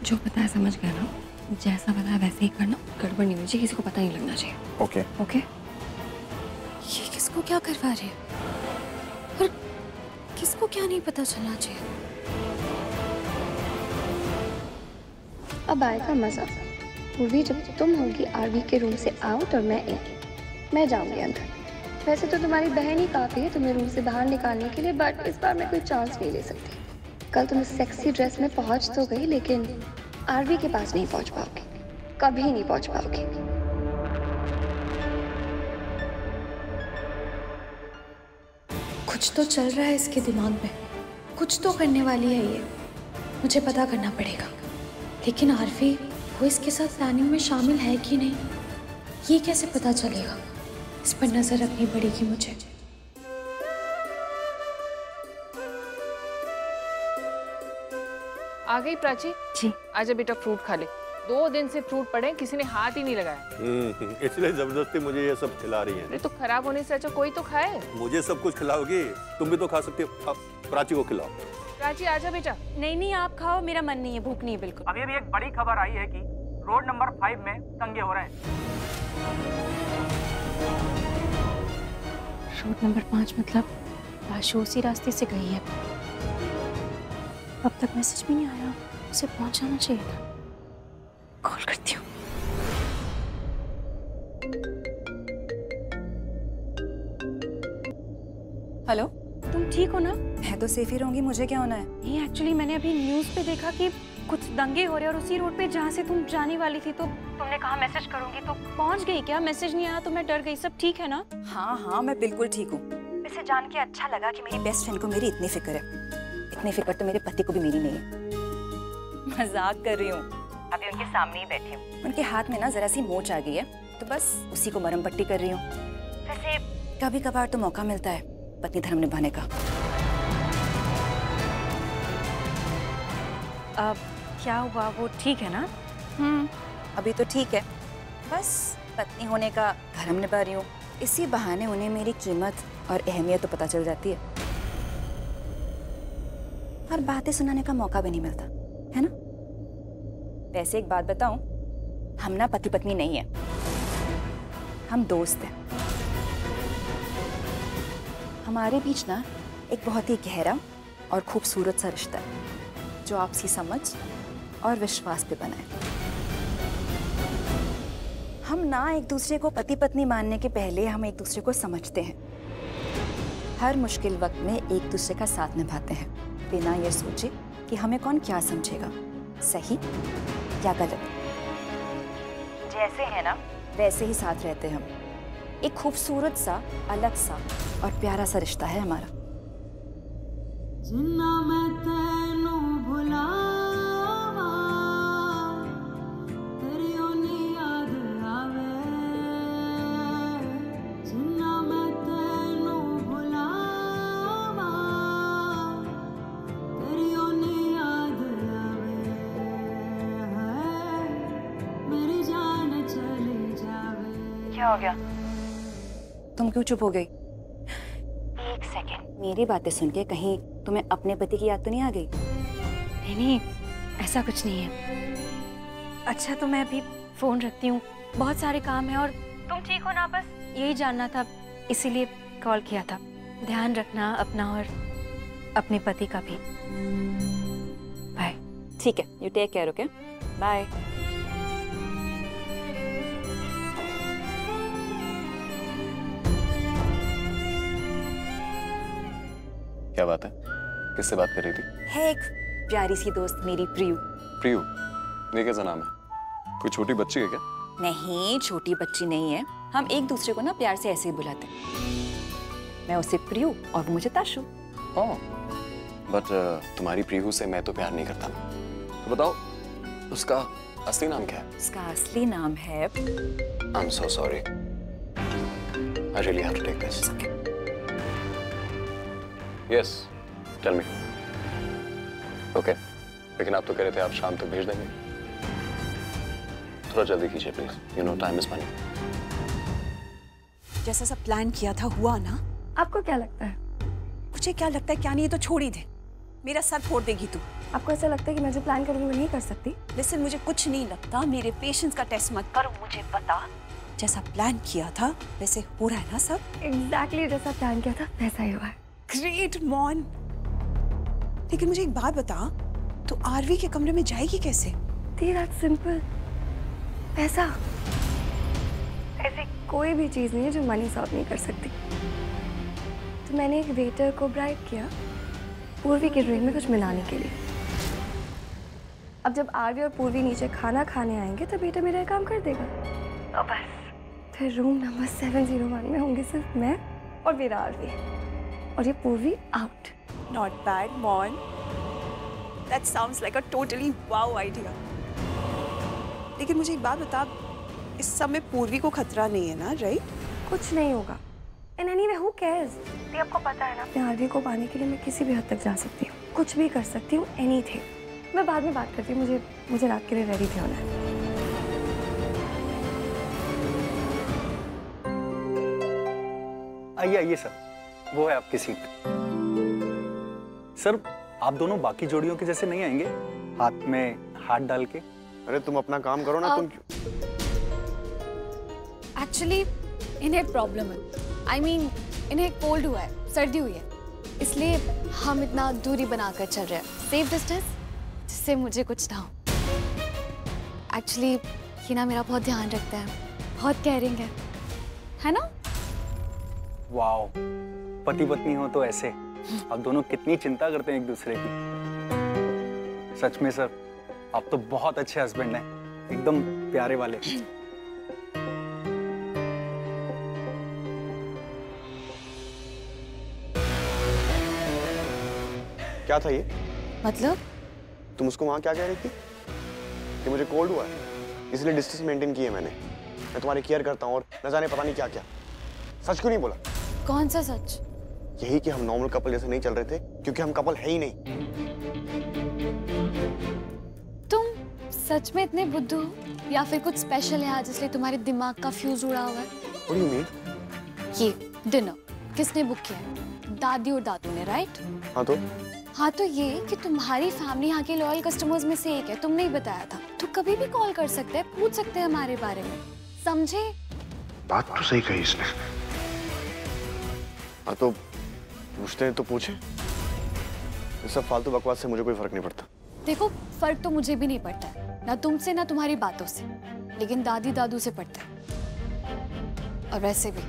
जो पता है समझ गया ना, जैसा पता है वैसे ही करना, गड़बड़ नहीं होनी चाहिए, किसी को पता नहीं लगना चाहिए। Okay okay. ये किसको क्या करवा रहे हैं और किसको क्या नहीं पता चलना चाहिए। अब आएगा मजा। पूर्वी जब तुम होगी आरवी के रूम से आउट और मैं इन, मैं जाऊंगी अंदर। वैसे तो तुम्हारी बहन ही काफी है तुम्हें रूम से बाहर निकालने के लिए, बट इस बार मैं कोई चांस नहीं ले सकती। कल तुम इस सेक्सी ड्रेस में पहुंच तो गई, लेकिन आरवी के पास नहीं पहुंच पाओगी, कभी नहीं पहुंच पाओगी। कुछ तो चल रहा है इसके दिमाग में, कुछ तो करने वाली है ये, मुझे पता करना पड़ेगा। लेकिन आरवी वो इसके साथ प्लानिंग में शामिल है कि नहीं, ये कैसे पता चलेगा? इस पर नजर रखनी पड़ेगी मुझे। आ गई प्राची? जी। आजा बेटा, फ्रूट खा ले। 2 दिन से फ्रूट पड़े, किसी ने हाथ ही नहीं लगाया। इसलिए जबरदस्ती मुझे ये सब खिला रही है। अरे तो खराब होने से अच्छा कोई तो खाए। मुझे सब कुछ खिलाओगी, तुम भी तो खा सकती हो। अब प्राची को खिलाओ। प्राची आजा बेटा। नहीं आप खाओ, मेरा मन नहीं है, भूख नहीं है बिल्कुल। अभी अभी एक बड़ी खबर आई है कि रोड नंबर 5 में दंगे हो रहे हैं। रोड नंबर 5 मतलब आशु उसी रास्ते से गई है। अब तक मैसेज भी नहीं आया, उसे पहुंचाना चाहिए था। कॉल करती हूँ। हेलो, तुम ठीक हो ना? मैं तो सेफ ही रहूंगी, मुझे क्या होना है? नहीं एक्चुअली मैंने अभी न्यूज़ पे देखा कि कुछ दंगे हो रहे हैं और उसी रोड पे जहाँ से तुम जाने वाली थी, तो तुमने कहा मैसेज करूंगी, तो पहुंच गई क्या? मैसेज नहीं आया तो मैं डर गई। सब ठीक है ना? हाँ मैं बिल्कुल ठीक हूँ। वैसे जान के अच्छा लगा कि मेरी बेस्ट फ्रेंड को मेरी इतनी फिक्र है। इतनी फिक्र तो मेरे पति को भी मेरी नहीं है। मजाक कर रही हूँ, अभी उनके सामने ही बैठी हूँ। उनके हाथ में ना जरा सी मोच आ गई है, तो बस उसी को मरहम पट्टी कर रही हूँ। वैसे कभी कभार तो मौका मिलता है पत्नी धर्म निभाने का। अब क्या हुआ, वो ठीक है ना? अभी तो ठीक है, बस पत्नी होने का धर्म निभा रही हूँ। इसी बहाने उन्हें मेरी कीमत और अहमियत तो पता चल जाती है, और बातें सुनाने का मौका भी नहीं मिलता, है ना? वैसे एक बात बताऊं, हम ना पति पत्नी नहीं है, हम दोस्त हैं। हमारे बीच ना एक बहुत ही गहरा और खूबसूरत सा रिश्ता है, जो आपसी समझ और विश्वास पे बना है। हम ना एक दूसरे को पति पत्नी मानने के पहले हम एक दूसरे को समझते हैं। हर मुश्किल वक्त में एक दूसरे का साथ निभाते हैं, बिना ये सोचे कि हमें कौन क्या समझेगा, सही या गलत। जैसे है ना वैसे ही साथ रहते हैं हम। एक खूबसूरत सा, अलग सा और प्यारा सा रिश्ता है हमारा। जिन्ना मैं तेनू भुलावा, तेरी ओनी याद आवे। जिन्ना मैं तेनू भुलावा, तेरी ओनी याद आवे। है मेरी जान चली जावे। क्या हो गया? तुम क्यों चुप हो गई? एक सेकेंड, मेरी बातें सुन के कहीं तुम्हें अपने पति की याद तो नहीं आ गई? नहीं ऐसा कुछ नहीं है। अच्छा तो मैं अभी फोन रखती हूँ, बहुत सारे काम है। और तुम ठीक हो ना? बस यही जानना था, इसीलिए कॉल किया था। ध्यान रखना अपना और अपने पति का भी। बाय। ठीक है, you take care. Okay, bye. क्या बात है, किससे बात कर रही थी? है एक प्यारी सी दोस्त मेरी, प्रियू। प्रियू? ये कैसा नाम है? कोई छोटी बच्ची है क्या? नहीं, छोटी बच्ची नहीं है। हम एक दूसरे को ना प्यार से ऐसे ही बुलाते हैं। मैं उसे प्रियू और वो मुझे ताशु। ओह, बट तुम्हारी प्रियू से मैं तो प्यार नहीं करता। तो बताओ उसका असली नाम क्या है? उसका असली नाम है I am so sorry, I really have to take this. Yes, tell me. Okay, लेकिन आप तो कह रहे थे आप शाम तक भेज देंगे। थोड़ा जल्दी कीजिए please, you know time is money. जैसा सब प्लान किया था हुआ ना? आपको क्या लगता है? मुझे क्या लगता है क्या नहीं, ये तो छोड़ ही दे। मेरा सर फोड़ देगी तू। आपको ऐसा लगता है कि मैं जो प्लान करूँगी वो नहीं कर सकती? लिसन, मुझे कुछ नहीं लगता, मेरे पेशेंस का टेस्ट मत करो, मुझे बता जैसा प्लान किया था वैसे हो रहा है ना सब? एग्जैक्टली जैसा प्लान किया था वैसा ही हुआ है। ग्रेट मॉन। लेकिन मुझे एक बात बता, तो आरवी के कमरे में जाएगी कैसे? दैट्स सिंपल, पैसा। ऐसी कोई भी चीज़ नहीं है जो मनी सॉल्व नहीं कर सकती। तो मैंने एक वेटर को ब्राइब किया पूर्वी के ड्रिंक में कुछ मिलाने के लिए। अब जब आरवी और पूर्वी नीचे खाना खाने आएंगे तो बेटा मेरा काम कर देगा। और बस फिर रूम नंबर 701 में होंगे सिर्फ मैं और मेरा आरवी, और ये Purvi out. Not bad man, that sounds like a totally wow idea. लेकिन मुझे एक बात बता, इस समय पूर्वी को खतरा नहीं है ना, राइट? कुछ नहीं होगा। And anyway who cares? ये आपको पता है ना, अपने आरवी को पाने के लिए मैं किसी भी हद तक जा सकती हूँ, कुछ भी कर सकती हूँ, एनीथिंग। मैं बाद में बात करती हूँ, मुझे रात के लिए रेडी भी होना है। आइए आइए सर, वो है आपकी सीट। सर आप दोनों बाकी जोड़ियों के जैसे नहीं आएंगे, हाथ में हाथ डाल के? अरे तुम अपना काम करो ना। तुम एक्चुअली इन्हें प्रॉब्लम है, I mean, इन्हें कोल्ड हुआ है, सर्दी हुई है, इसलिए हम इतना दूरी बनाकर चल रहे हैं, सेफ डिस्टेंस, जिससे मुझे कुछ ना हो। एक्चुअली ये ना मेरा बहुत ध्यान रखता है, बहुत केयरिंग है ना? वाओ, पति पत्नी हो तो ऐसे आप दोनों कितनी चिंता करते हैं एक दूसरे की। सच में सर, आप तो बहुत अच्छे हस्बैंड हैं, एकदम प्यारे वाले। क्या था ये? मतलब? तुम उसको वहां क्या कह रही थी? कि मुझे कोल्ड हुआ है, इसलिए डिस्टेंस मेंटेन की है मैंने। मैं तुम्हारी केयर करता हूँ और न जाने पता नहीं क्या क्या। सच क्यों नहीं बोला? कौन सा सच? यही कि हम नॉर्मल कपल जैसे नहीं चल रहे थे, क्योंकि हम कपल है ही नहीं। तुम सच में इतने बुद्धू हो या फिर कुछ स्पेशल है आज इसलिए तुम्हारे दिमाग का फ्यूज उड़ा हुआ है? What do you mean? ये डिनर किसने बुक किया? दादी और दादू ने, राइट? हाँ तो ये कि तुम्हारी फैमिली यहाँ के लॉयल कस्टमर्स में से एक है, तुमने ही बताया था। तो कभी भी कॉल कर सकते हैं, पूछ सकते हैं हमारे बारे में, समझे? बात तो सही कही इसने। हाँ तो पूछते हैं तो पूछे। इस सब फालतू बकवास से मुझे कोई फर्क नहीं पड़ता। देखो फर्क तो मुझे भी नहीं पड़ता है, ना तुमसे ना तुम्हारी बातों से, लेकिन दादी दादू से पड़ता है। और वैसे भी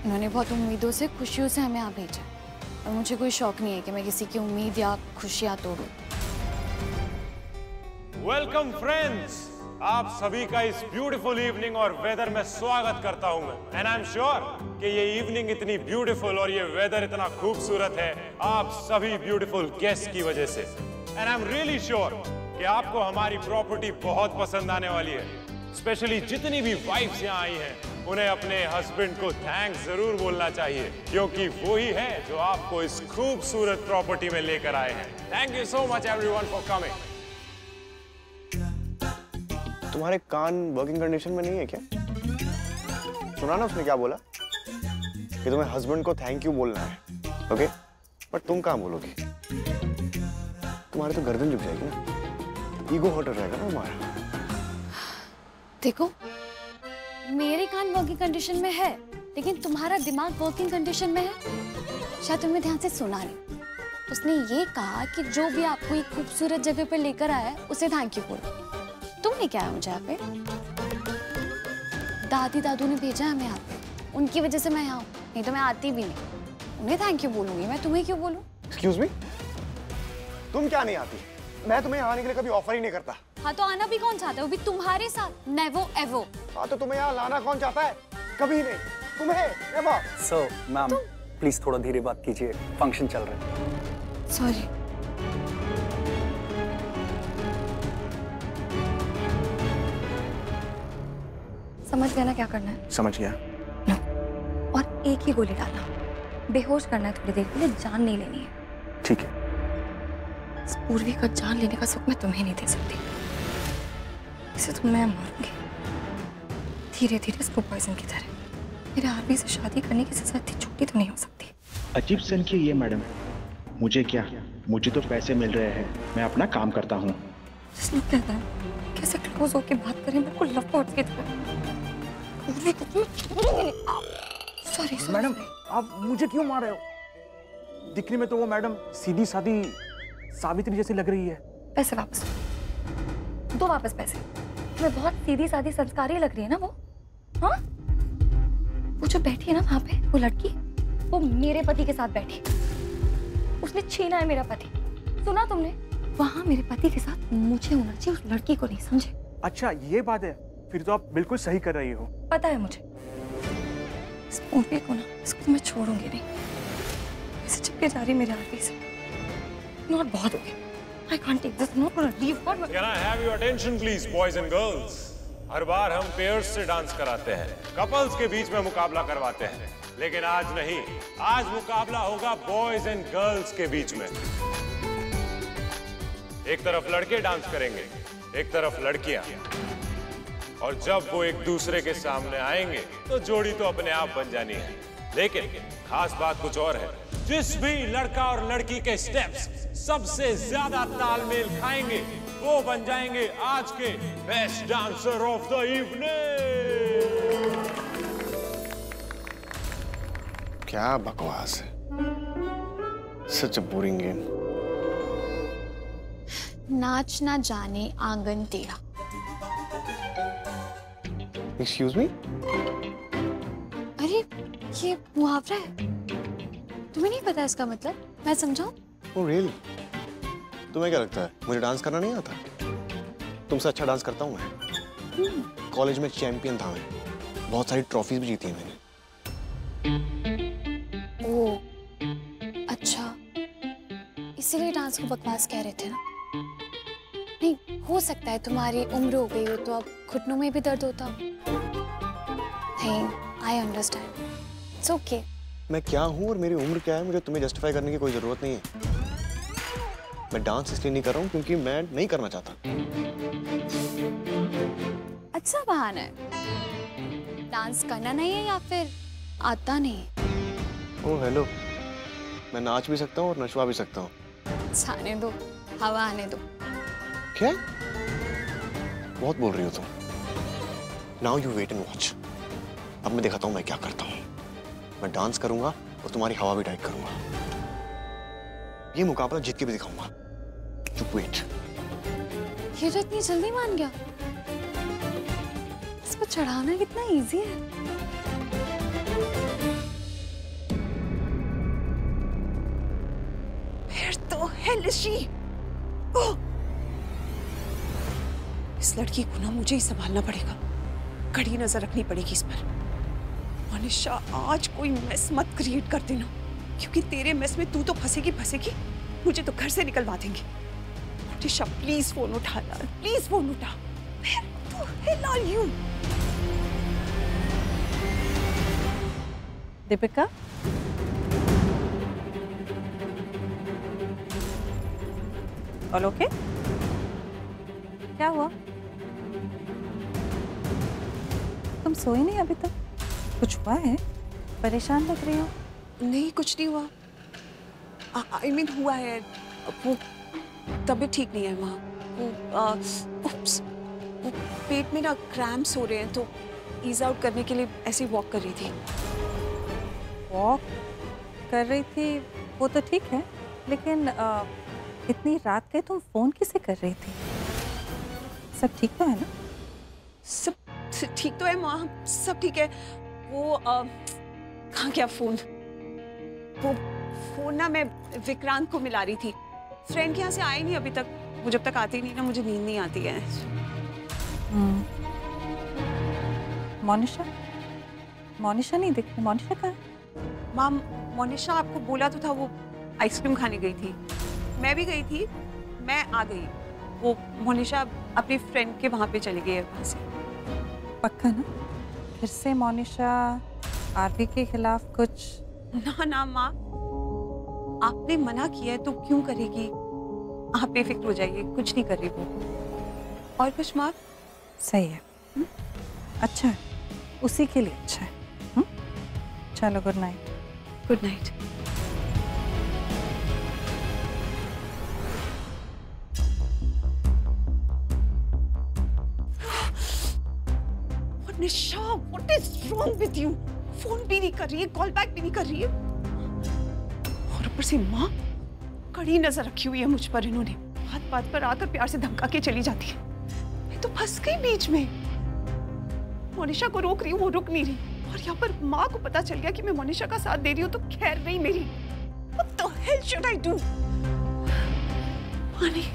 उन्होंने बहुत उम्मीदों से, खुशियों से हमें यहाँ भेजा, और मुझे कोई शौक नहीं है कि मैं किसी की उम्मीद या खुशियाँ तोड़ूं। वेलकम फ्रेंड्स, आप सभी का इस ब्यूटीफुल इवनिंग और वेदर में स्वागत करता हूं मैं। एंड आई एम श्योर कि ये इवनिंग इतनी ब्यूटीफुल और ये वेदर इतना खूबसूरत है आप सभी ब्यूटीफुल गेस्ट की वजह से। And I am really sure कि आपको हमारी प्रॉपर्टी बहुत पसंद आने वाली है। स्पेशली जितनी भी वाइफ्स यहाँ आई हैं, उन्हें अपने हस्बैंड को थैंक्स जरूर बोलना चाहिए, क्योंकि वो ही है जो आपको इस खूबसूरत प्रॉपर्टी में लेकर आए हैं। Thank you so much everyone for coming. तुम्हारे कान वर्किंग कंडीशन में नहीं है क्या? सुना ना उसने क्या बोला? कि तुम्हें हस्बैंड को थैंक यू बोलना है, ओके? बट तुम कहाँ बोलोगी? तुम्हारी तो गर्दन झुक जाएगी ना, ईगो हर्ट हो जाएगा ना तुम्हारा। देखो मेरे कान वर्किंग कंडीशन में है, लेकिन तुम्हारा दिमाग वर्किंग कंडीशन में है, शायद तुमने ध्यान से सुना नहीं। उसने ये कहा कि जो भी आपको एक खूबसूरत जगह पर लेकर आया है उसे थैंक यू बोलो। तुमने क्या है मुझे यहाँ पे? दादी दादू ने भेजा है मैं यहाँ पे, उनकी वजह से मैं यहाँ हूँ, नहीं तो मैं आती भी नहीं। उन्हें थैंक यू बोलूंगी, मैं तुम्हें क्यों बोलूं? एक्सक्यूज मी, तुम क्या नहीं आती? मैं तुम्हें यहाँ आने के लिए कभी ऑफर ही नहीं करता। हाँ तो आना भी कौन चाहता है, वो भी तुम्हारे साथ, नेवो एवो। हाँ तो तुम्हें यहाँ लाना कौन चाहता है? कभी नहीं, तुम्हें एवर। सो मैम प्लीज थोड़ा धीरे बात कीजिए, फंक्शन चल रहा है। सॉरी। समझ गया ना क्या करना है? समझ गया। नो, और एक ही गोली डालना, बेहोश करना है थोड़ी देर के लिए, जान नहीं लेनी है। ठीक है। इस पूर्वी का जान लेने का सुख मैं तुम्हें नहीं दे सकती, इसे तो मैं मारूंगी धीरे धीरे, इसको पॉइजन की तरह। मेरे आरवी से शादी करने की सजा इतनी छोटी तो नहीं हो सकती। अजीब सन की ये मैडम, मुझे क्या, मुझे तो पैसे मिल रहे हैं, मैं अपना काम करता हूँ। जिसने कहता है कैसे क्लोज होके बात करें, बिल्कुल लव बर्ड्स की तरह। सॉरी मैडम, आप मुझे क्यों मार रहे हो? दिखने में तो वो मैडम सीधी सादी सावित्री जैसी लग रही है। पैसे वापस दो, वापस पैसे। मैं बहुत सीधी सादी संस्कारी लग रही है ना वो? हाँ, वो जो बैठी है ना वहां पे, वो लड़की, वो मेरे पति के साथ बैठी। उसने छीना है मेरा पति, सुना तुमने? वहां मेरे पति के साथ मुझे होना चाहिए, उस लड़की को नहीं, समझे? अच्छा ये बात है, फिर तो आप बिल्कुल सही कर रही हो। पता है मुझे। इस मूवी को ना, इसको तो मैं छोड़ूंगी नहीं। ऐसे चिपके जा रही मेरे आरती से। नॉट बहुत हो गया। I can't take this. Not gonna leave. Can I have your attention, please, boys and girls? हर बार हम पेयर्स से डांस कराते हैं, कपल्स के बीच में मुकाबला करवाते हैं, लेकिन आज नहीं। आज मुकाबला होगा बॉयज एंड गर्ल्स के बीच में। एक तरफ लड़के डांस करेंगे, एक तरफ लड़कियां। और जब वो एक दूसरे के सामने आएंगे तो जोड़ी तो अपने आप बन जानी है। लेकिन खास बात कुछ और है। जिस भी लड़का और लड़की के स्टेप्स सबसे ज्यादा तालमेल खाएंगे, वो बन जाएंगे आज के best dancer of the evening. क्या बकवास है, सच अ बोरिंग गेम। नाच ना जाने आंगन टेढ़ा। Excuse me? अरे ये मुहावरा है, तुम्हें नहीं पता इसका मतलब? मैं समझाऊं? Oh really? तुम्हें क्या लगता है मुझे डांस करना नहीं आता? तुमसे अच्छा डांस करता हूँ मैं। कॉलेज में चैंपियन था मैं, बहुत सारी ट्रॉफीज भी जीती हैं मैंने। ओह अच्छा, इसीलिए डांस को बकवास कह रहे थे ना? नहीं, हो सकता है तुम्हारी उम्र हो गई हो तो अब घुटनों में भी दर्द होता हो। नहीं, आई अंडरस्टैंड, इट्स ओके। मैं क्या हूँ और मेरी उम्र क्या है, मुझे तुम्हें जस्टिफाई करने की कोई जरूरत नहीं है। मैं डांस इसलिए नहीं कर रहा हूँ क्योंकि मैं नहीं करना चाहता। अच्छा बहाना है। डांस करना नहीं है या फिर आता नहीं है? ओह हेलो, मैं नाच भी सकता हूँ और नचवा भी सकता हूँ। जाने दो, हवा आने दो। क्या? बहुत बोल रही हो तुम। Now you wait and watch. अब मैं दिखाता हूँ मैं क्या करता हूँ। मैं डांस करूंगा और तुम्हारी हवा भी टाइट करूंगा। ये मुकाबला जीत के भी दिखाऊंगा। चुप वेट। ये तो इतनी जल्दी मान गया। इसको चढ़ाना कितना इजी है। फिर तो हेलिशी। इस लड़की को ना मुझे ही संभालना पड़ेगा। कड़ी नजर रखनी पड़ेगी इस पर। मनीषा, आज कोई मेस मत क्रिएट कर देना, क्योंकि तेरे मेस में तू तो फंसेगी। मुझे तो घर से निकलवा देंगे। मनीषा प्लीज फोन उठा यार, प्लीज फोन उठा। Where the hell are you? Deepika, all okay? क्या हुआ? तुम सोई नहीं अभी तक? कुछ हुआ है? परेशान लग रही हो। नहीं, कुछ नहीं हुआ। आई मीन हुआ है, वो तबीयत ठीक नहीं है वहाँ। वो पेट में ना क्रैम्प्स हो रहे हैं, तो ईज आउट करने के लिए ऐसे वॉक कर रही थी। वॉक कर रही थी वो तो ठीक है, लेकिन इतनी रात के तुम फोन किसे कर रही थी? सब ठीक तो है ना? सब ठीक तो है माँ, सब ठीक है। वो कहाँ गया फोन? वो फोन ना मैं विक्रांत को मिला रही थी। फ्रेंड के यहाँ से आए नहीं अभी तक। वो जब तक आती नहीं ना, मुझे नींद नहीं आती है। मोनिशा? मोनिशा नहीं दिख रही। मोनिशा कहाँ है? माँ, मोनिशा आपको बोला तो था, वो आइसक्रीम खाने गई थी। मैं भी गई थी, मैं आ गई। वो मोनिशा अपनी फ्रेंड के वहाँ पे चली गई है वहाँ से। पक्का ना? फिर से मोनिशा आरवी के खिलाफ कुछ? ना माँ, आपने मना किया है तो क्यों करेगी? आप बेफिक्र हो जाइए, कुछ नहीं कर रही वो। और कुछ माँ? सही है। अच्छा है, उसी के लिए अच्छा है। चलो good night. Good night. Monisha, what is wrong with you? Phone भी नहीं कर रही है, कॉल बैक भी नहीं कर रही है, और ऊपर से माँ कड़ी नजर रखी हुई है मुझ पर। इन्होंने बात बात पर आकर प्यार से धमका के चली जाती है। मैं तो फंस गई बीच में। मोनिशा को रोक रही हूँ, वो रुक नहीं रही, और यहाँ पर माँ को पता चल गया कि मैं मोनिशा का साथ दे रही हूँ तो खैर नहीं मेरी। What the hell should I do? मानी,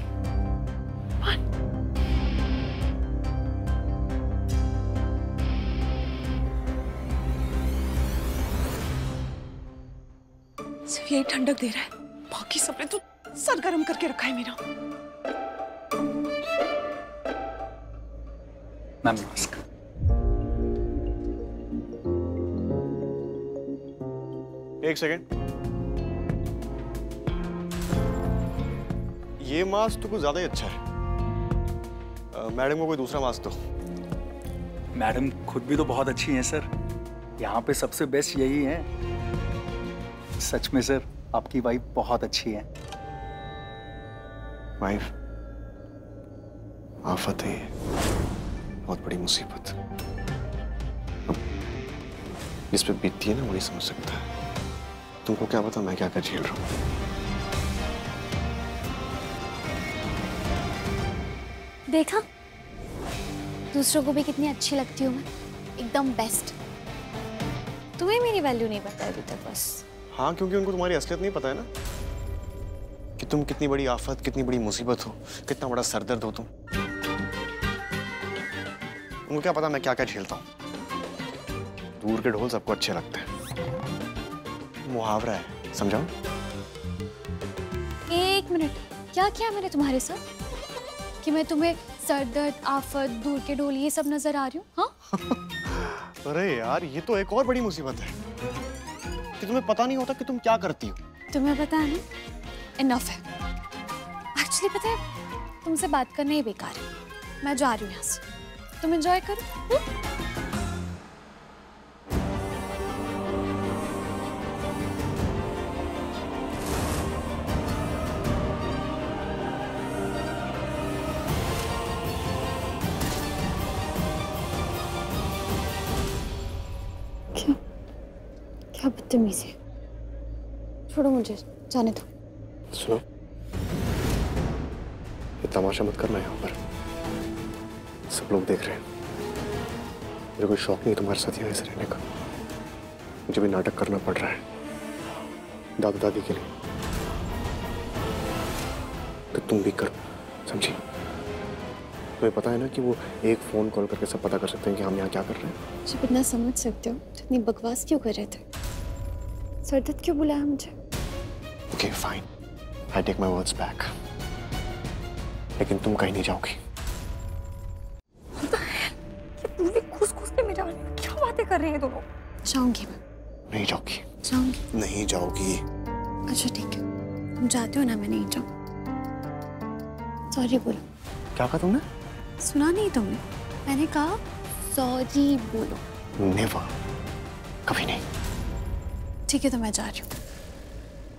सिर्फ यही ठंडक दे रहा है, बाकी सबने तो सर गर्म करके रखा है मेरा। Ma'am mask. एक सेकेंड, ये मास्क तो कुछ ज्यादा ही अच्छा है। मैडम को कोई दूसरा मास्क दो। मैडम खुद भी तो बहुत अच्छी हैं सर, यहाँ पे सबसे बेस्ट यही है। सच में सर, आपकी वाइफ बहुत अच्छी है। वाइफ आफत है, बहुत बड़ी मुसीबत। जिस पे बीतती है ना वही समझ सकता है। तुमको क्या पता मैं क्या क्या झेल रहा हूँ। देखा, दूसरों को भी कितनी अच्छी लगती हूँ मैं, एकदम बेस्ट। तुम्हें मेरी वैल्यू नहीं पता अभी तक बस। हाँ, क्योंकि उनको तुम्हारी असलियत नहीं पता है ना, कि तुम कितनी बड़ी आफत, कितनी बड़ी मुसीबत हो, कितना बड़ा सरदर्द हो तुम। उनको क्या पता मैं क्या क्या झेलता हूँ। दूर के ढोल सबको अच्छे लगते हैं, मुहावरा है, समझाओ। एक मिनट, क्या किया मैंने तुम्हारे साथ कि मैं तुम्हें सरदर्द, आफत, दूर के ढोल ये सब नजर आ रही हूँ? हाँ? अरे यार, ये तो एक और बड़ी मुसीबत है कि तुम्हें पता नहीं होता कि तुम क्या करती हो। तुम्हें पता है? इनफ है। एक्चुअली पता है, तुमसे बात करना ही बेकार है। मैं जा रही हूँ यहाँ से, तुम एंजॉय करो। क्या बदतमीजी है। छोड़ो मुझे, जाने दो। सुनो, ये तमाशा मत करना यहाँ पर, सब लोग देख रहे हैं। मुझे कोई शौक नहीं तुम्हारे साथ यहाँ ऐसे रहने का। मुझे भी नाटक करना पड़ रहा है दादा दादी के लिए, तो तुम भी करो, समझी? तुम्हें पता है ना कि वो एक फोन कॉल करके सब पता कर सकते हैं कि हम यहाँ क्या कर रहे हैं। जब इतना समझ सकते हो तो इतनी बकवास क्यों कर रहे थे? सरदर्द क्यों बुलाया मुझे? Okay fine, I take my words back, लेकिन तुम कहीं नहीं जाओगी। पूरी घुस-घुस के मेरा क्या बातें कर रहे हैं दोनों? जाऊंगी मैं। नहीं जाओगी? जाऊंगी। नहीं जाओगी? अच्छा ठीक है, तुम जाते हो ना, मैं नहीं जाऊँ। सॉरी बोलो। क्या कहा तुमने? सुना नहीं तुमने? मैंने कहा सॉरी बोलो। नेवर, कभी नहीं। ठीक है तो मैं जा रही हूँ।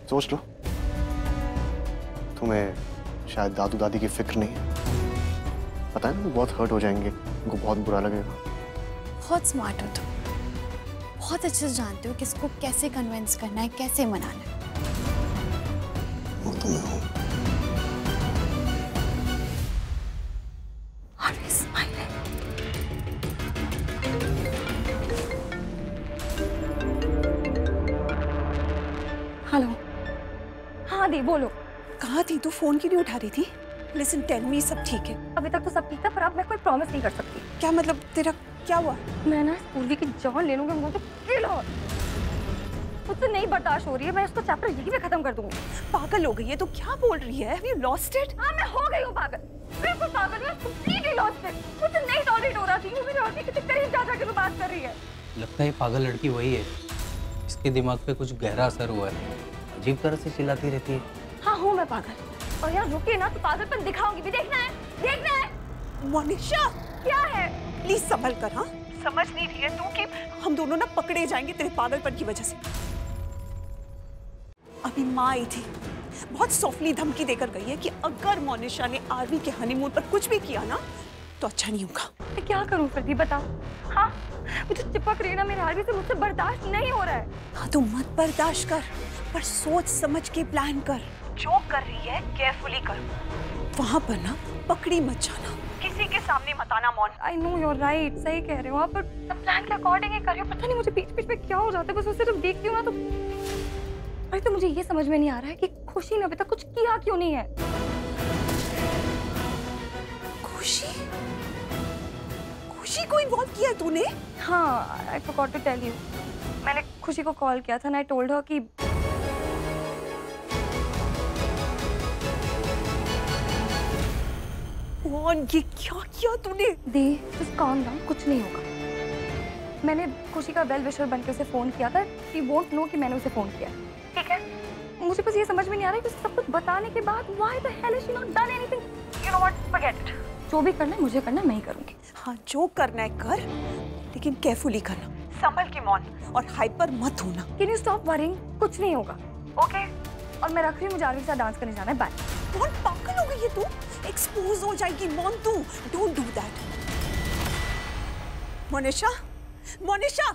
सोच लो, तुम्हें शायद दादू दादी की फिक्र नहीं है। पता है ना, वो बहुत हर्ट हो जाएंगे, उनको बहुत बुरा लगेगा। बहुत स्मार्ट हो तुम, बहुत अच्छे से जानते हो किसको कैसे कन्विंस करना है, कैसे मनाना है। वो तो मैं हूँ। Always smiling. हेलो। हाँ दी, बोलो। कहाँ थी तू? फोन क्यों नहीं उठा रही थी? लिसन टेल मी, सब ठीक है? अभी तक तो सब ठीक था, पर अब मैं कोई प्रॉमिस नहीं कर सकती। क्या मतलब? तेरा क्या हुआ? मैं ना पूर्वी की जान ले लूंगी, मुझे किल हो। मुझसे नहीं बर्दाश्त हो रही है, मैं इसको चैप्टर यहीं पे खत्म कर दूंगी। पागल हो गई है तो क्या बोल रही है? Have you lost it? हाँ, मैं हो गई हूँ पागल, बिल्कुल पागल। मैं completely lost it। मुझे नहीं टॉलरेट हो रहा थी, वो मेरे आगे कितने करीब जा जाके तो बात कर रही है। लगता है पागल लड़की वही है, इसके दिमाग पे कुछ गहरा असर हुआ है, अजीब तरह से चिल्लाती रहती है। हाँ हूँ मैं पागल, और यहाँ रुके ना तो पागलपन दिखाऊंगी भी। देखना है, देखना है। मोनिशा क्या है? प्लीज संभल कर। हाँ, समझ नहीं रही है तू कि हम दोनों ना पकड़े जाएंगे तेरे पागलपन की वजह से। अभी माँ आई थी, बहुत सॉफ्टली धमकी देकर गई है कि अगर मोनिशा ने आरवी के हनीमून पर कुछ भी किया ना तो अच्छा नहीं होगा। मैं क्या करूं प्रदीप बताओ। हाँ मुझे चिपक रही है ना मेरे आरवी से, मुझसे बर्दाश्त नहीं हो रहा है। हाँ तो मत बर्दाश्त कर, पर सोच समझ के प्लान कर। जो कर रही है केयरफुली कर। वहाँ पर ना पकड़ी मत जाना, किसी के सामने मत आना मौन। I know you are right, सही कह रहे हो आप, पर प्लान के अकॉर्डिंग ही कर रही हूँ। पता नहीं मुझे बीच बीच में क्या हो जाता है, बस उसे जब देखती हूँ ना तो अरे तो मुझे ये समझ में नहीं आ रहा है कि खुशी ने अभी तक कुछ किया क्यों नहीं है। खुशी? खुशी को इन्वॉल्व किया है तूने? हाँ I forgot to tell you, मैंने खुशी को कॉल किया था ना, आई टोल्ड हर कि कौन, ये क्या किया तूने? दी जस्ट calm down, कुछ नहीं होगा। मैंने खुशी का वेल विशर बनकर उसे फोन किया था, शी वोंट नो कि मैंने उसे फोन किया, ठीक है? मुझे बस ये समझ में नहीं आ रहा है कि सब कुछ बताने के बाद why the hell has she not done anything? You know what? Forget it. जो भी करना है मुझे करना है, मैं ही करूंगी। हाँ जो करना है कर, लेकिन केयरफुली करना, संभल के मौन, और हाइपर मत होना। Can you stop worrying? कुछ नहीं होगा, ओके? और मैं रख रही हूँ, मुझे आरवी के साथ डांस करने जाना है, बाय। मौन पागल हो गई है तू, एक्सपोज हो जाएगी मौन तू, don't do that. Monisha, Monisha